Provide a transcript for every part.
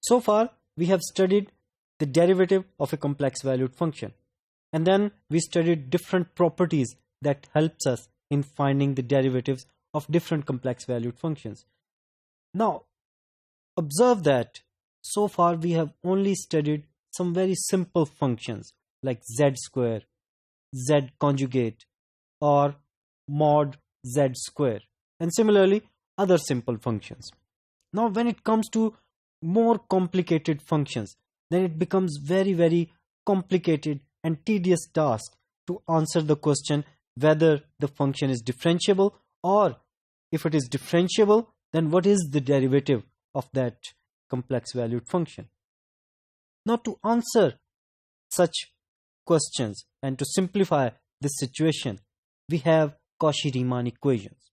So far, we have studied the derivative of a complex valued function. And then we studied different properties that helps us in finding the derivatives of different complex valued functions. Now, observe that so far we have only studied some very simple functions like z square, z conjugate, or mod z square, and similarly other simple functions. Now, when it comes to more complicated functions, then it becomes very complicated and tedious task to answer the question whether the function is differentiable, or if it is differentiable, then what is the derivative of that complex valued function. Now, to answer such questions and to simplify this situation, we have Cauchy-Riemann equations.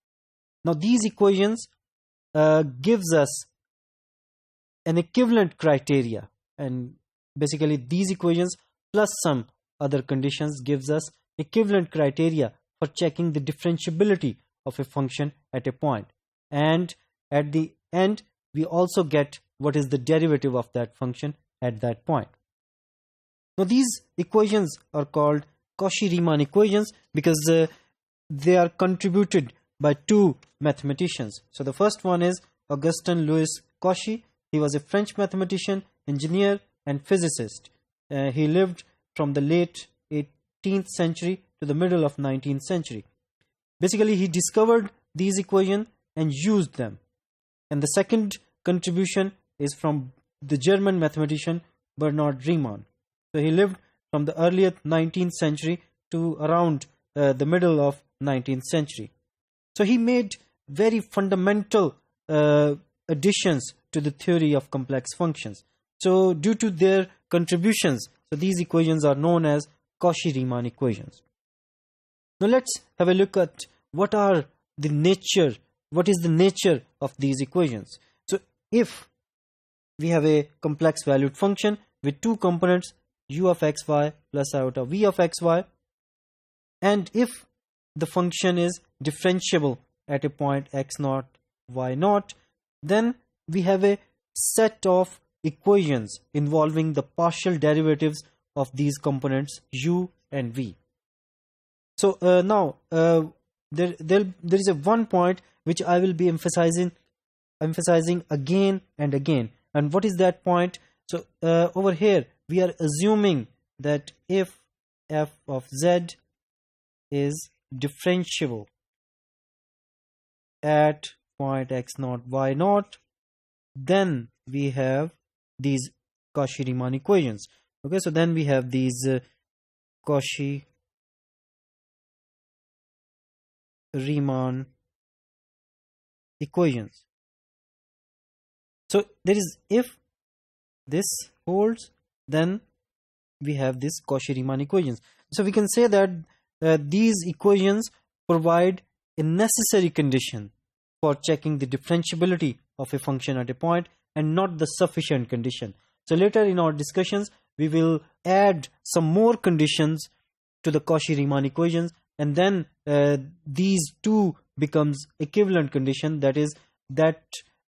Now, these equations gives us an equivalent criteria, and basically these equations plus some other conditions gives us equivalent criteria for checking the differentiability of a function at a point, and at the end we also get what is the derivative of that function at that point. Now, these equations are called Cauchy-Riemann equations because they are contributed by two mathematicians. So the first one is Augustin Louis Cauchy. He was a French mathematician, engineer, and physicist. He lived from the late 18th century to the middle of 19th century. Basically, he discovered these equations and used them. And the second contribution is from the German mathematician Bernard Riemann. So he lived from the earlier 19th century to around the middle of 19th century. So he made very fundamental additions to the theory of complex functions. So due to their contributions, so these equations are known as Cauchy-Riemann equations. Now let's have a look at what is the nature of these equations. So if we have a complex valued function with two components, u of xy plus iota v of xy, and if the function is differentiable at a point x0, y0, then we have a set of equations involving the partial derivatives of these components u and v. So now there is a one point which I will be emphasizing again and again. And what is that point? So over here we are assuming that if f of z is differentiable at point x0, y0, then we have these Cauchy-Riemann equations. Okay, so then we have these Cauchy-Riemann equations. So there is, if this holds, then we have this Cauchy-Riemann equations. So we can say that these equations provide a necessary condition for checking the differentiability of a function at a point and not the sufficient condition. So later in our discussions, we will add some more conditions to the Cauchy-Riemann equations, and then these two becomes equivalent condition. That is, that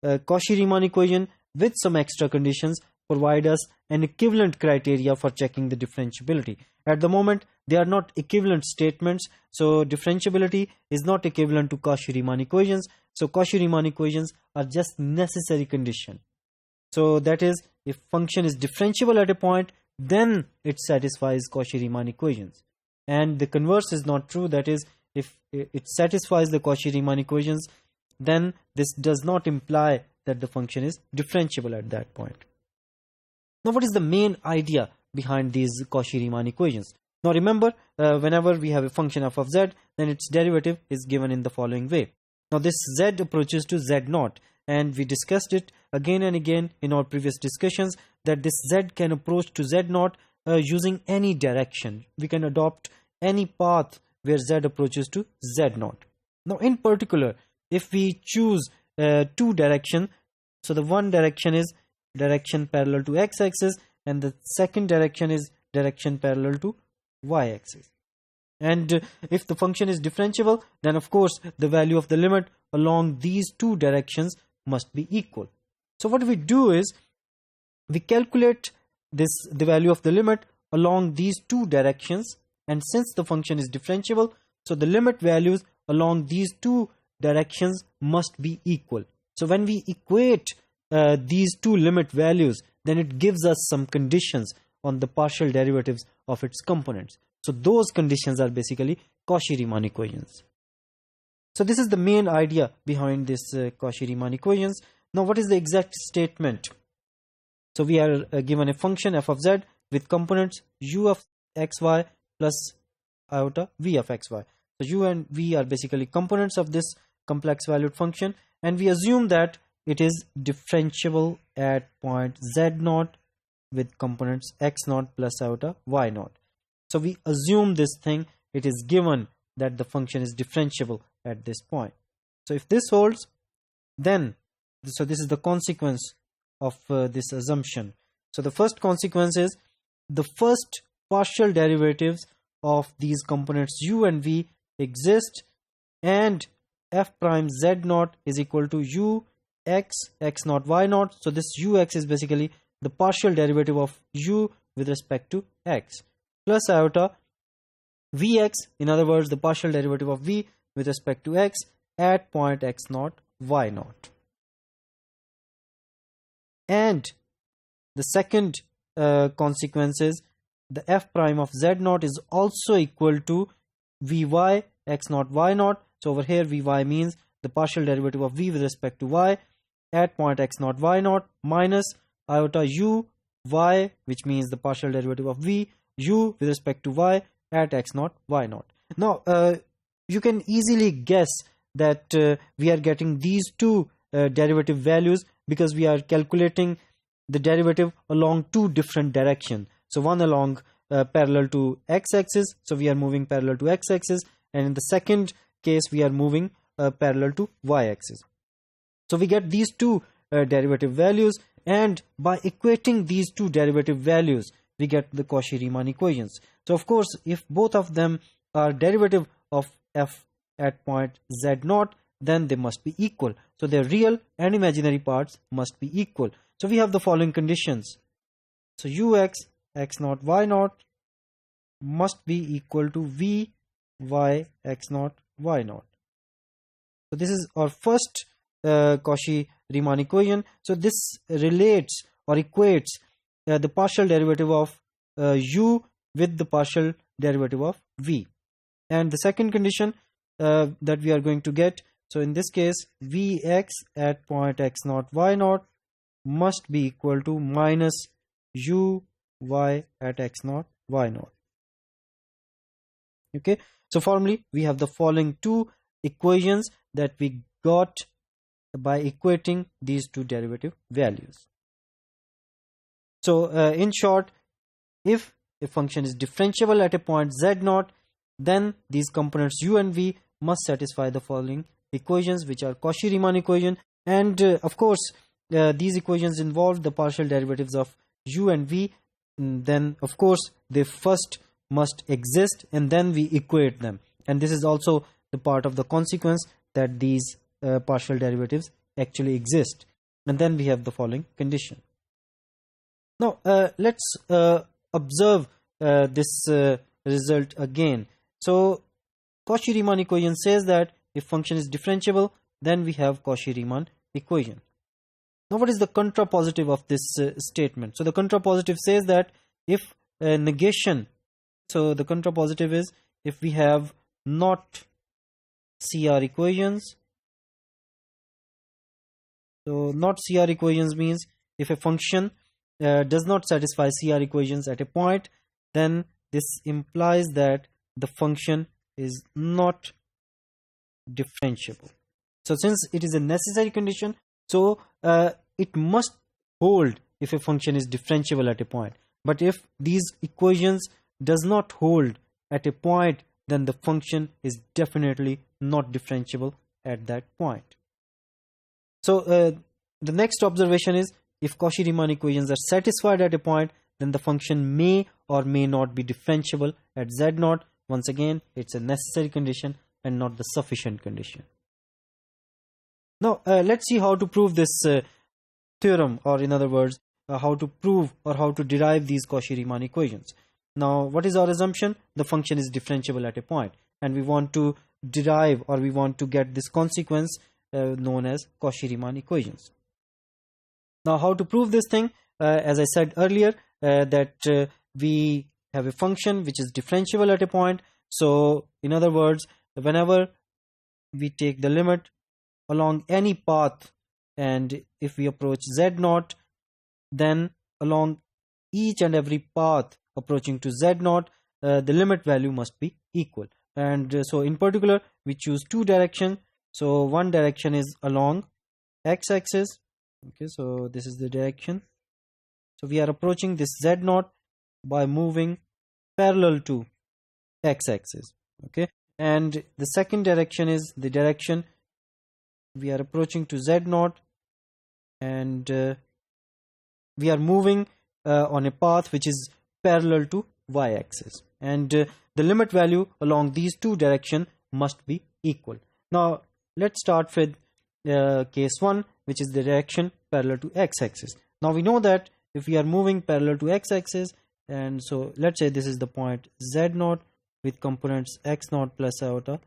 Cauchy-Riemann equation with some extra conditions provide us an equivalent criteria for checking the differentiability. At the moment, they are not equivalent statements, so differentiability is not equivalent to Cauchy-Riemann equations. So Cauchy-Riemann equations are just necessary condition. So that is, if function is differentiable at a point, then it satisfies Cauchy-Riemann equations. And the converse is not true. That is, if it satisfies the Cauchy-Riemann equations, then this does not imply that the function is differentiable at that point. Now, what is the main idea behind these Cauchy-Riemann equations? Now remember, whenever we have a function f of z, then its derivative is given in the following way. Now this z approaches to z0, and we discussed it again and again in our previous discussions that this z can approach to z0 using any direction. We can adopt any path where z approaches to z0. Now in particular, if we choose two directions, so the one direction is direction parallel to x-axis and the second direction is direction parallel to y-axis. And if the function is differentiable, then of course the value of the limit along these two directions must be equal. So what we do is, we calculate the value of the limit along these two directions, and since the function is differentiable, so the limit values along these two directions must be equal. So when we equate these two limit values, then it gives us some conditions on the partial derivatives of its components. So those conditions are basically Cauchy-Riemann equations. So this is the main idea behind this Cauchy-Riemann equations. Now what is the exact statement? So we are given a function f of z with components u of xy plus iota v of xy. So u and v are basically components of this complex valued function, and we assume that it is differentiable at point z0 with components x0 plus iota y0. So we assume this thing, it is given that the function is differentiable at this point. So if this holds, then so this is the consequence of this assumption. So the first consequence is the first partial derivatives of these components u and v exist, and f prime z0 is equal to u x x0 y0. So this ux is basically the partial derivative of u with respect to x plus iota vx, in other words the partial derivative of v with respect to x at point x0 y0. And the second consequence is the f prime of z0 is also equal to vy x0 y0. So over here vy means the partial derivative of v with respect to y at point x0 y0 minus iota u y, which means the partial derivative of v u with respect to y at x0 y0. Now you can easily guess that we are getting these two derivative values because we are calculating the derivative along two different directions. So one along parallel to x-axis, so we are moving parallel to x-axis, and in the second case we are moving parallel to y-axis. So we get these two derivative values, and by equating these two derivative values we get the Cauchy-Riemann equations. So of course if both of them are derivative of f at point z0, then they must be equal. So their real and imaginary parts must be equal. So we have the following conditions. So ux x0 y0 must be equal to v y x0 y0. So this is our first Cauchy-Riemann equation. So this relates or equates the partial derivative of u with the partial derivative of v. And the second condition that we are going to get, so in this case vx at point x0 y0 must be equal to minus u y at x0 y0. Okay, so formally we have the following two equations that we got by equating these two derivative values. So in short, if a function is differentiable at a point z0, then these components u and v must satisfy the following equations, which are Cauchy-Riemann equation. And of course these equations involve the partial derivatives of u and v. Then of course they first must exist and then we equate them, and this is also the part of the consequence that these partial derivatives actually exist. And then we have the following condition. Now let's observe this result again. So Cauchy-Riemann equation says that if function is differentiable, then we have Cauchy-Riemann equation. Now what is the contrapositive of this statement? So the contrapositive says that if negation, so the contrapositive is if we have not CR equations. So not CR equations means if a function does not satisfy CR equations at a point, then this implies that the function is not differentiable. So since it is a necessary condition, so it must hold if a function is differentiable at a point. But if these equations does not hold at a point, then the function is definitely not differentiable at that point. So the next observation is if Cauchy-Riemann equations are satisfied at a point, then the function may or may not be differentiable at z0. Once again, it's a necessary condition and not the sufficient condition. Now let's see how to prove this theorem, or in other words how to prove or how to derive these Cauchy-Riemann equations. Now, what is our assumption? The function is differentiable at a point, and we want to derive, or we want to get this consequence known as Cauchy-Riemann equations. Now, how to prove this thing? As I said earlier, that we have a function which is differentiable at a point. So, in other words, whenever we take the limit along any path, and if we approach z0, then along each and every path approaching to z0, the limit value must be equal. And so in particular, we choose two directions. So one direction is along x-axis. Okay, so this is the direction. So we are approaching this z0 by moving parallel to x-axis. Okay, and the second direction is the direction we are approaching to z0, and we are moving on a path which is parallel to y-axis, and the limit value along these two directions must be equal. Now let's start with case 1, which is the direction parallel to x-axis. Now we know that if we are moving parallel to x-axis, and so let's say this is the point z0 with components x0 plus iota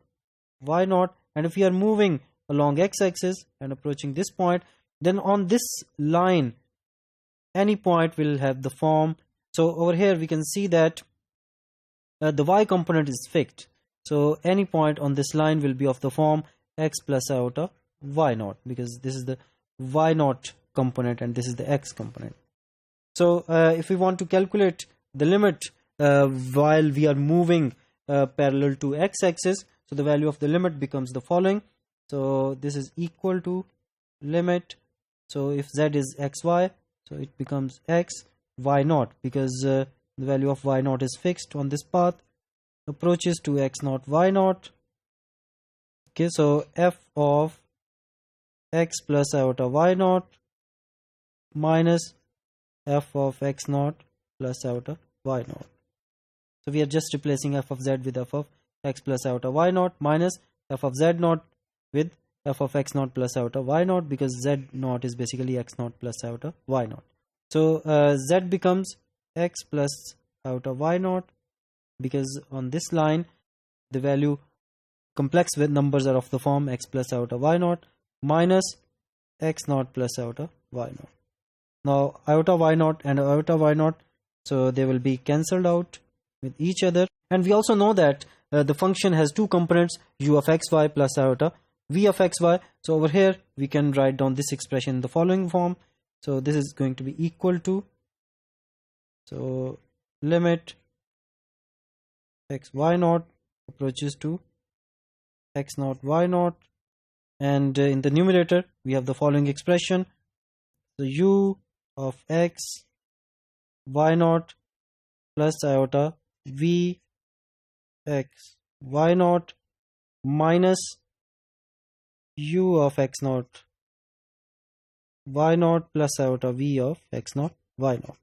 y0, and if we are moving along x-axis and approaching this point, then on this line any point will have the form. So over here we can see that the y component is fixed, so any point on this line will be of the form x plus iota y0, because this is the y0 component and this is the x component. So if we want to calculate the limit while we are moving parallel to x-axis, so the value of the limit becomes the following. So this is equal to limit, so if z is xy, so it becomes x y0, because the value of y0 is fixed on this path, approaches to x0 y0. Okay, so f of x plus iota y0 minus f of x0 plus iota y0. So we are just replacing f of z with f of x plus iota y0 minus f of z0 with f of x0 plus iota y0, because z0 is basically x0 plus iota y0. So z becomes x plus iota y0, because on this line the value complex with numbers are of the form x plus iota y0 minus x0 plus iota y0. Now iota y0 and iota y0, so they will be cancelled out with each other. And we also know that the function has two components, u of xy plus iota v of xy. So over here we can write down this expression in the following form. So this is going to be equal to, so limit x y0 approaches to x0 y0, and in the numerator we have the following expression. So u of x y0 plus iota v x y0 minus u of x0 y0 plus iota v of x0 y0.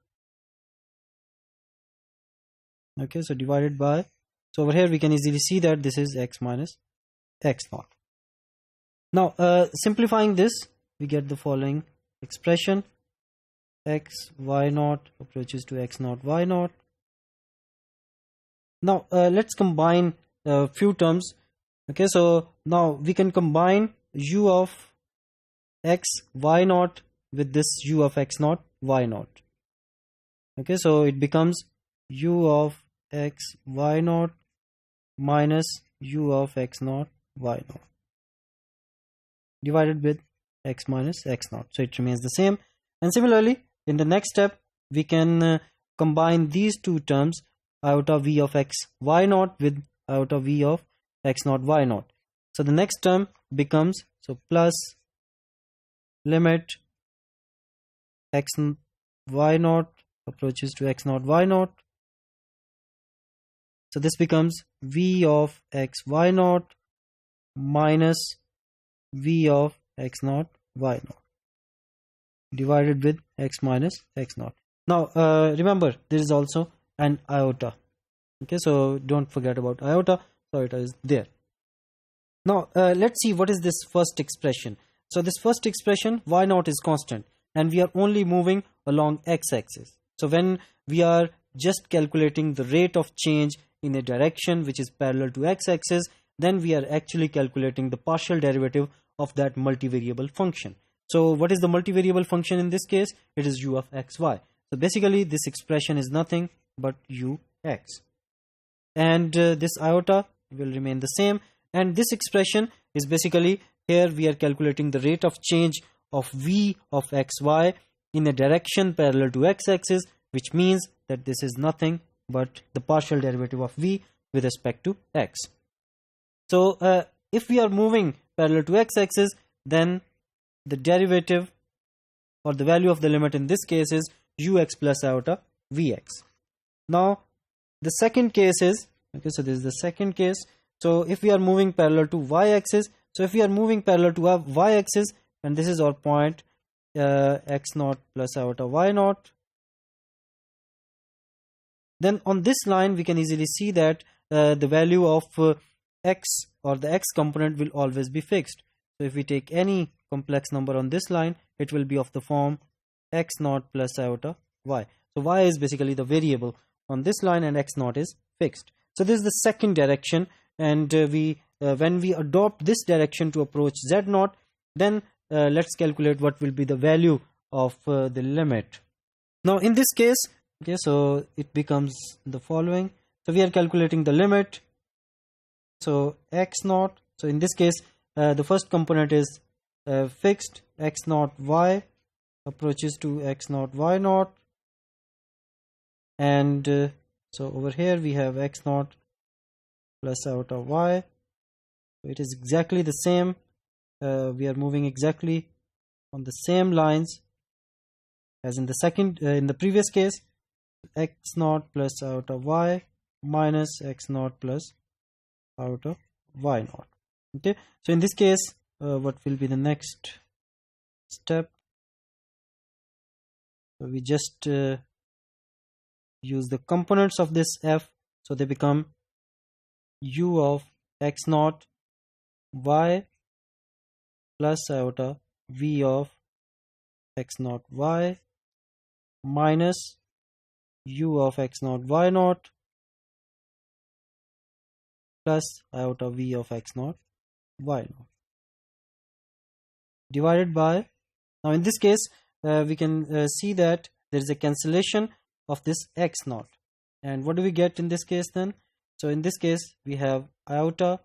Okay, so divided by, so over here we can easily see that this is x minus x0. Now simplifying this, we get the following expression: x y0 approaches to x0 y0. Now let's combine a few terms. Okay, so now we can combine u of x y0 with this u of x0 y0. Okay, so it becomes u of x y0 minus u of x0 y0 divided with x minus x0, so it remains the same. And similarly in the next step we can combine these two terms, iota v of x y0 with iota v of x0 y0. So the next term becomes, so plus limit x y0 approaches to x0 y0. So this becomes v of x y0 minus v of x0 y0 divided with x minus x0. Now remember there is also an iota. Okay, so don't forget about iota. So iota is there. Now let's see what is this first expression. So this first expression y0 is constant. and we are only moving along x-axis. So when we are just calculating the rate of change in a direction which is parallel to x-axis, then we are actually calculating the partial derivative of that multivariable function. So what is the multivariable function in this case? It is u of xy. So basically this expression is nothing but ux, and this iota will remain the same, and this expression is basically, here we are calculating the rate of change of v of xy in a direction parallel to x-axis, which means that this is nothing but the partial derivative of v with respect to x. So if we are moving parallel to x-axis, then the derivative or the value of the limit in this case is ux plus iota vx. Now the second case is, okay, so this is the second case. So if we are moving parallel to y-axis, so if we are moving parallel to our y-axis, and this is our point x naught plus iota y naught, then on this line we can easily see that the value of x, or the x component, will always be fixed. So if we take any complex number on this line, it will be of the form x naught plus iota y. So y is basically the variable on this line and x naught is fixed. So this is the second direction, and when we adopt this direction to approach z naught, then let's calculate what will be the value of the limit. Now in this case, okay, so it becomes the following. So we are calculating the limit. So x naught, so in this case the first component is fixed, x naught y approaches to x naught y naught, and so over here we have x naught plus iota y. So it is exactly the same. We are moving exactly on the same lines as in the second, in the previous case, x naught plus iota y minus x naught plus iota y naught. Okay, so in this case, what will be the next step? So we just use the components of this f, so they become u of x naught y plus iota v of x naught y minus u of x naught y naught plus iota v of x naught y naught, divided by, now in this case we can see that there is a cancellation of this x naught, and what do we get in this case then? So in this case we have iota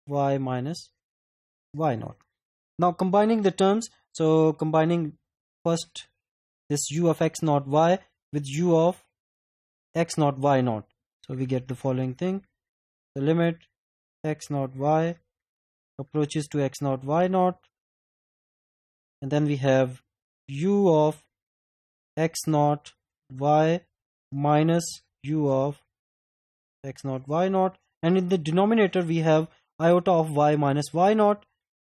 y minus y naught. Now combining the terms, so combining first this u of x naught y with u of x naught y naught, so we get the following thing. The limit x naught y approaches to x naught y naught, and then we have u of x naught y minus u of x naught y naught, and in the denominator we have iota of y minus y naught.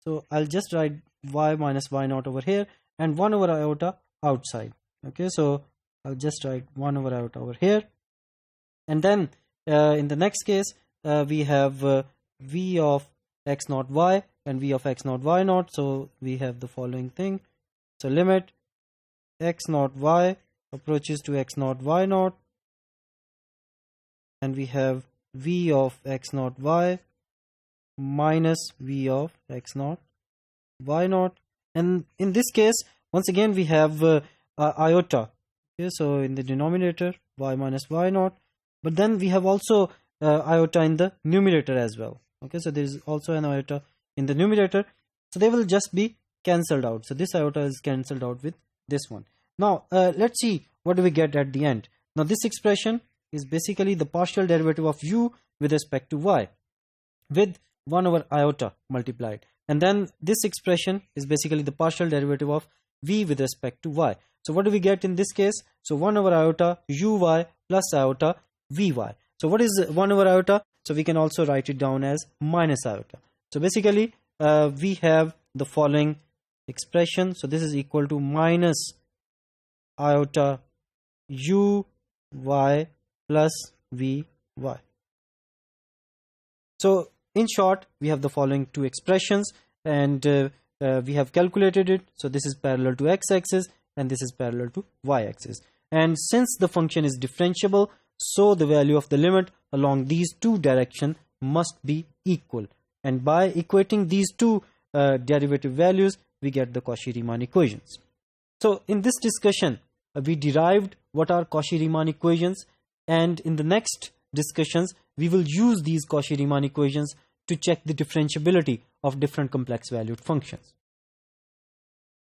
So I'll just write y minus y naught over here and 1 over iota outside. Okay, so I'll just write 1 over iota over here, and then in the next case we have v of x naught y and v of x naught y naught. So we have the following thing. So limit x naught y approaches to x naught y naught, and we have v of x naught y minus v of x naught y naught, and in this case once again we have iota. Okay, so in the denominator y minus y naught, but then we have also iota in the numerator as well. Okay, so there is also an iota in the numerator, so they will just be cancelled out. So this iota is cancelled out with this one. Now let's see what do we get at the end. Now this expression is basically the partial derivative of u with respect to y with 1 over iota multiplied, and then this expression is basically the partial derivative of v with respect to y. So what do we get in this case? So 1 over iota uy plus iota vy. So what is 1 over iota? So we can also write it down as minus iota. So basically we have the following expression. So this is equal to minus iota u y plus v y. So in short, we have the following two expressions, and we have calculated it. So this is parallel to x-axis, and this is parallel to y-axis. And since the function is differentiable, so the value of the limit along these two directions must be equal. And by equating these two derivative values, we get the Cauchy-Riemann equations. So in this discussion, we derived what are Cauchy-Riemann equations, and in the next discussions, we will use these Cauchy-Riemann equations to check the differentiability of different complex valued functions.